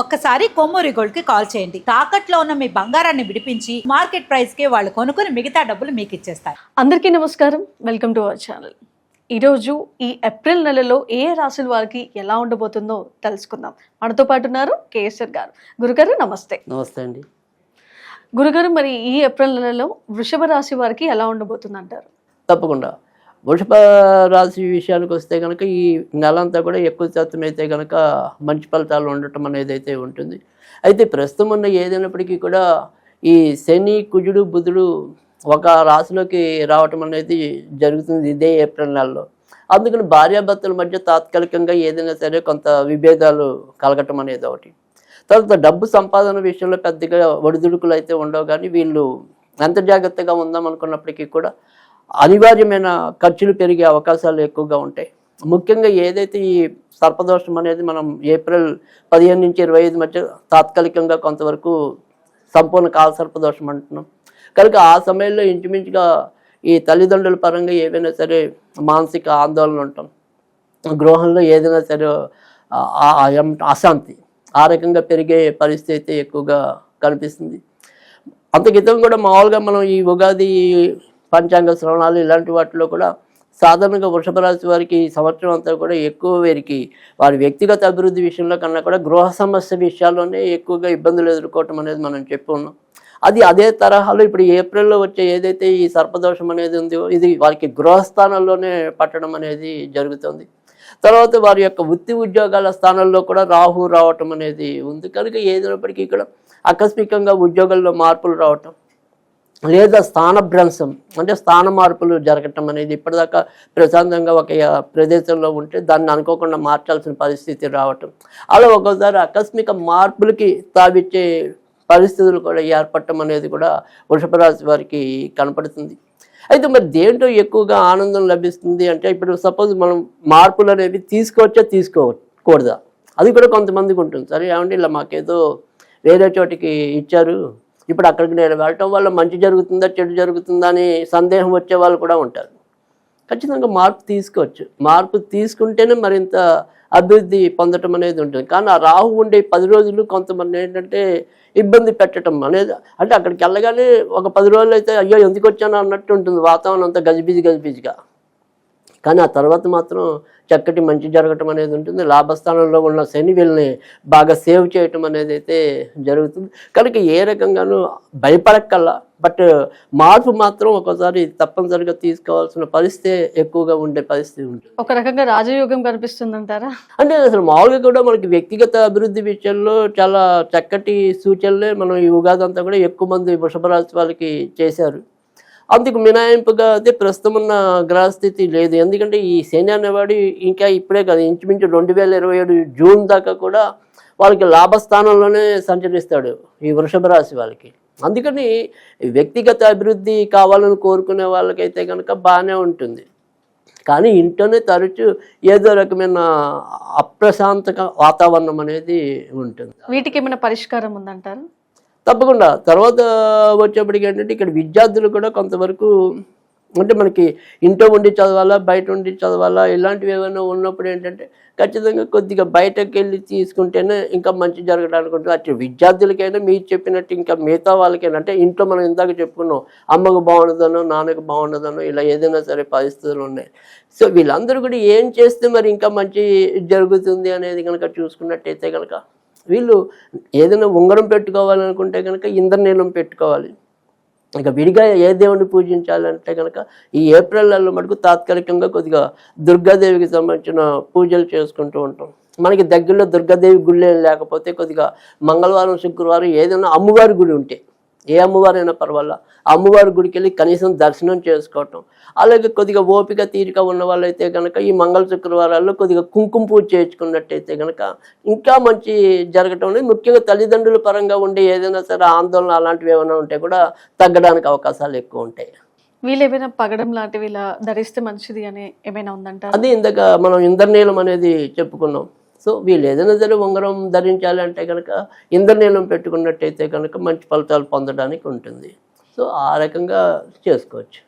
ఒక్కసారి కొమ్మూరి గోల్డ్ కి కాల్ చేయండి. తాకట్లో ఉన్న మీ బంగారాన్ని విడిపించి మార్కెట్ ప్రైస్ కి వాళ్ళు కొనుక్కుని మిగతా డబ్బులు మీకు ఇచ్చేస్తారు. అందరికీ నమస్కారం, వెల్కమ్ టు అవర్ ఛానల్. ఈరోజు ఈ ఏప్రిల్ నెలలో ఏ రాశుల వారికి ఎలా ఉండబోతుందో తెలుసుకుందాం. మనతో పాటు ఉన్నారు కేఎస్ఆర్ గారు. గురుగారు నమస్తే. నమస్తే అండి. గురుగారు, మరి ఈ ఏప్రిల్ నెలలో వృషభ రాశి వారికి ఎలా ఉండబోతుంది అంటారు? తప్పకుండా వృషభ రాశి విషయానికి వస్తే కనుక ఈ నెల అంతా కూడా ఎక్కువ శాతం అయితే కనుక మంచి ఫలితాలు ఉండటం అనేది అయితే ఉంటుంది. అయితే ప్రస్తుతం ఉన్న ఏదైనప్పటికీ కూడా ఈ శని, కుజుడు, బుధుడు ఒక రాశిలోకి రావటం అనేది జరుగుతుంది ఇదే ఏప్రిల్ నెలలో. అందుకని భార్యాభర్తల మధ్య తాత్కాలికంగా ఏదైనా సరే కొంత విభేదాలు కలగటం అనేది ఒకటి. తర్వాత డబ్బు సంపాదన విషయంలో పెద్దగా ఒడిదుడుకులు అయితే ఉండవు, కానీ వీళ్ళు ఎంత జాగ్రత్తగా ఉందాం అనుకున్నప్పటికీ కూడా అనివార్యమైన ఖర్చులు పెరిగే అవకాశాలు ఎక్కువగా ఉంటాయి. ముఖ్యంగా ఏదైతే ఈ సర్పదోషం అనేది మనం ఏప్రిల్ 15 నుంచి 25 మధ్య తాత్కాలికంగా కొంతవరకు సంపూర్ణ కాల సర్పదోషం అంటున్నాం కనుక ఆ సమయంలో ఇంచుమించుగా ఈ తల్లిదండ్రుల పరంగా ఏవైనా సరే మానసిక ఆందోళన ఉంటాం, గృహంలో ఏదైనా సరే అశాంతి ఆ రకంగా పెరిగే పరిస్థితి అయితే ఎక్కువగా కనిపిస్తుంది. అంతకితం కూడా మామూలుగా మనం ఈ ఉగాది పంచాంగ శ్రవణాలు ఇలాంటి వాటిలో కూడా సాధారణంగా వృషభ రాశి వారికి ఈ సంవత్సరం అంతా కూడా ఎక్కువ వీరికి వారి వ్యక్తిగత అభివృద్ధి విషయంలో కన్నా కూడా గృహ సమస్య విషయాల్లోనే ఎక్కువగా ఇబ్బందులు ఎదుర్కోవటం అనేది మనం చెప్పుకున్నాం. అది అదే తరహాలో ఇప్పుడు ఏప్రిల్లో వచ్చే ఏదైతే ఈ సర్పదోషం అనేది ఉందో ఇది వారికి గృహస్థానంలోనే పట్టడం అనేది జరుగుతుంది. తర్వాత వారి యొక్క వృత్తి ఉద్యోగాల స్థానంలో కూడా రాహు రావటం అనేది ఉంది కనుక ఏదైనప్పటికీ ఇక్కడ ఆకస్మికంగా ఉద్యోగాల్లో మార్పులు రావటం లేదా స్థానభ్రంశం అంటే స్థాన మార్పులు జరగటం అనేది ఇప్పటిదాకా ప్రశాంతంగా ఒక ప్రదేశంలో ఉంటే దాన్ని అనుకోకుండా మార్చాల్సిన పరిస్థితి రావటం, అలా ఒక్కోసారి ఆకస్మిక మార్పులకి తావిచ్చే పరిస్థితులు కూడా ఏర్పడటం అనేది కూడా వృషభ రాశి వారికి కనపడుతుంది. అయితే మరి దేంట్లో ఎక్కువగా ఆనందం లభిస్తుంది అంటే ఇప్పుడు సపోజ్ మనం మార్పులు అనేవి తీసుకోకూడదా అది కూడా కొంతమందికి ఉంటుంది. సరే ఏమంటే ఇలా మాకేదో వేరే చోటికి ఇచ్చారు, ఇప్పుడు అక్కడికి నేను వెళ్ళటం వల్ల మంచి జరుగుతుందా చెడు జరుగుతుందా అని సందేహం వచ్చే వాళ్ళు కూడా ఉంటారు. ఖచ్చితంగా మార్పు తీసుకోవచ్చు, మార్పు తీసుకుంటేనే మరింత అభివృద్ధి పొందటం అనేది ఉంటుంది. కానీ ఆ రాహు ఉండే 10 రోజులు కొంతమంది ఏంటంటే ఇబ్బంది పెట్టడం అనేది, అంటే అక్కడికి వెళ్ళగానే ఒక 10 రోజులు అయితే అయ్యో ఎందుకు వచ్చాను అన్నట్టు ఉంటుంది వాతావరణం అంతా గజిబిజిగా. కానీ ఆ తర్వాత మాత్రం చక్కటి మంచి జరగటం అనేది ఉంటుంది. లాభస్థానంలో ఉన్న శని వీళ్ళని బాగా సేవ్ చేయటం అనేది అయితే జరుగుతుంది. కనుక ఏ రకంగానూ భయపడక్కల్లా, బట్ మార్పు మాత్రం ఒకసారి తప్పనిసరిగా తీసుకోవాల్సిన పరిస్థితి ఎక్కువగా ఉండే పరిస్థితి ఉంటుంది. ఒక రకంగా రాజయోగం కనిపిస్తుందంటారా? అంటే అసలు మామూలుగా కూడా మనకి వ్యక్తిగత అభివృద్ధి విషయంలో చాలా చక్కటి సూచనలే మనం ఈ ఉగాది అంతా కూడా ఎక్కువ మంది వృషభ రాశి వాళ్ళకి చేశారు. అందుకు మినహాయింపుగా అయితే ప్రస్తుతం ఉన్న గ్రహస్థితి లేదు. ఎందుకంటే ఈ శని అనేవాడు ఇంకా ఇప్పుడే కాదు, ఇంచుమించు 2027 జూన్ దాకా కూడా వాళ్ళకి లాభస్థానంలోనే సంచరిస్తాడు ఈ వృషభ రాశి వాళ్ళకి. అందుకని వ్యక్తిగత అభివృద్ధి కావాలని కోరుకునే వాళ్ళకైతే కనుక బాగానే ఉంటుంది. కానీ ఇంట్లోనే తరచు ఏదో రకమైన అప్రశాంత వాతావరణం అనేది ఉంటుంది. వీటికి ఏమైనా పరిష్కారం ఉందంటారు? తప్పకుండా. తర్వాత వచ్చేప్పటికి ఏంటంటే ఇక్కడ విద్యార్థులు కూడా కొంతవరకు అంటే మనకి ఇంట్లో ఉండి చదవాలా బయట ఉండి చదవాలా ఇలాంటివి ఏమైనా ఉన్నప్పుడు ఏంటంటే ఖచ్చితంగా కొద్దిగా బయటకు వెళ్ళి తీసుకుంటేనే ఇంకా మంచి జరగడానికి ఉంటుంది. అటు విద్యార్థులకైనా మీరు చెప్పినట్టు ఇంకా మిగతా వాళ్ళకైనా, అంటే ఇంట్లో మనం ఇందాక చెప్పుకున్నాం అమ్మకు బాగుండదనో నాన్నకు బాగుండదనో ఇలా ఏదైనా సరే పరిస్థితులు ఉన్నాయి. సో వీళ్ళందరూ కూడా ఏం చేస్తే మరి ఇంకా మంచి జరుగుతుంది అనేది కనుక చూసుకున్నట్టయితే కనుక వీళ్ళు ఏదైనా ఉంగరం పెట్టుకోవాలనుకుంటే కనుక ఇంద్రనీలం పెట్టుకోవాలి. ఇక విడిగా ఏ దేవుడిని పూజించాలంటే కనుక ఈ ఏప్రిల్ నెలలో మటుకు తాత్కాలికంగా కొద్దిగా దుర్గాదేవికి సంబంధించిన పూజలు చేసుకుంటూ ఉంటాం. మనకి దగ్గరలో దుర్గాదేవి గుడి లేకపోతే కొద్దిగా మంగళవారం శుక్రవారం ఏదైనా అమ్మవారి గుడి ఉంటే, ఏ అమ్మవారైనా పర్వాలా అమ్మవారి గుడికి వెళ్ళి కనీసం దర్శనం చేసుకోవటం. అలాగే కొద్దిగా ఓపిక తీరిక ఉన్న వాళ్ళైతే కనుక ఈ మంగళ శుక్రవారాల్లో కొద్దిగా కుంకుమ పూజ చేయించుకున్నట్టయితే కనుక ఇంకా మంచి జరగటం అనేది, ముఖ్యంగా తల్లిదండ్రుల పరంగా ఉండే ఏదైనా సరే ఆందోళన అలాంటివి ఏమైనా ఉంటే కూడా తగ్గడానికి అవకాశాలు ఎక్కువ ఉంటాయి. వీళ్ళు ఏమైనా పగడం లాంటివి ఇలా ధరిస్తే మంచిది అని ఏమైనా ఉందంటారు? అది ఇందాక మనం ఇంద్రనీలం అనేది చెప్పుకున్నాం. సో వీళ్ళు ఏదైనా సరే ఉంగరం ధరించాలంటే కనుక ఇంద్రనీలం పెట్టుకున్నట్టయితే కనుక మంచి ఫలితాలు పొందడానికి ఉంటుంది. సో ఆ రకంగా చేసుకోవచ్చు.